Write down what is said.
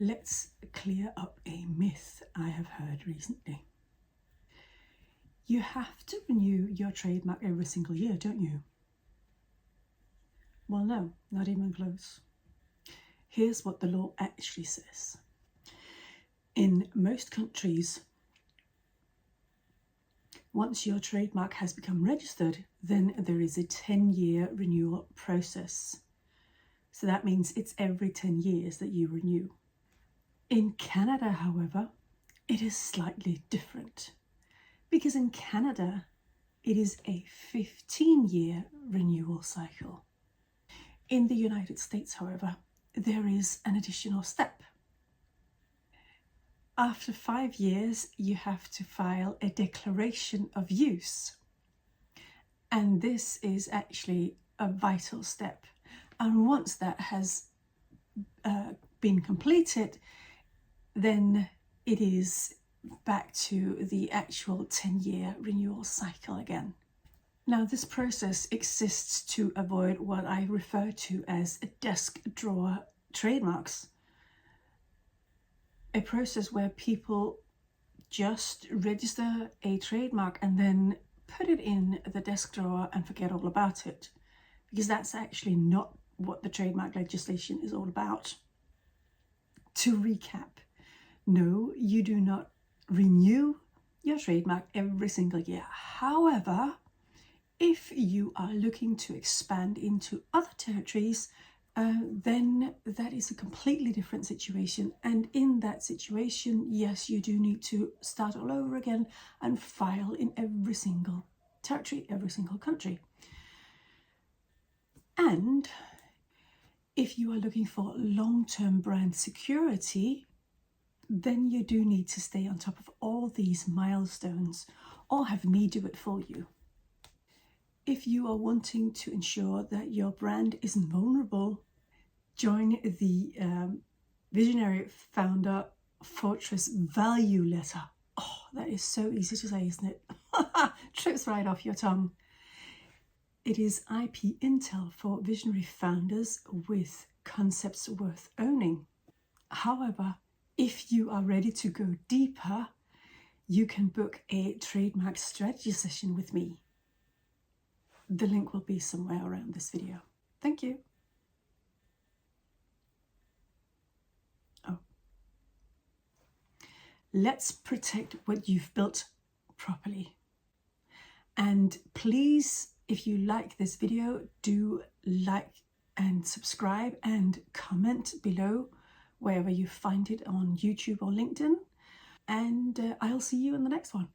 Let's clear up a myth I have heard recently. You have to renew your trademark every single year, don't you? Well, no, not even close. Here's what the law actually says. In most countries, once your trademark has become registered, then there is a 10-year renewal process. So that means it's every 10 years that you renew. In Canada, however, it is slightly different, because in Canada, it is a 15-year renewal cycle. In the United States, however, there is an additional step. After 5 years, you have to file a declaration of use. And this is actually a vital step. And once that has been completed, then it is back to the actual 10-year renewal cycle again. Now, this process exists to avoid what I refer to as desk drawer trademarks. A process where people just register a trademark and then put it in the desk drawer and forget all about it, because that's actually not what the trademark legislation is all about. To recap, no, you do not renew your trademark every single year. However, if you are looking to expand into other territories, then that is a completely different situation. And in that situation, yes, you do need to start all over again and file in every single territory, every single country. And if you are looking for long-term brand security, then you do need to stay on top of all these milestones or have me do it for you. If you are wanting to ensure that your brand isn't vulnerable, join the Visionary Founder Fortress Value Letter. Oh, that is so easy to say, isn't it? Trips right off your tongue. It is IP intel for visionary founders with concepts worth owning. However, if you are ready to go deeper, you can book a trademark strategy session with me. The link will be somewhere around this video. Thank you. Oh. Let's protect what you've built properly. And please, if you like this video, do like and subscribe and comment below wherever you find it on YouTube or LinkedIn. And I'll see you in the next one.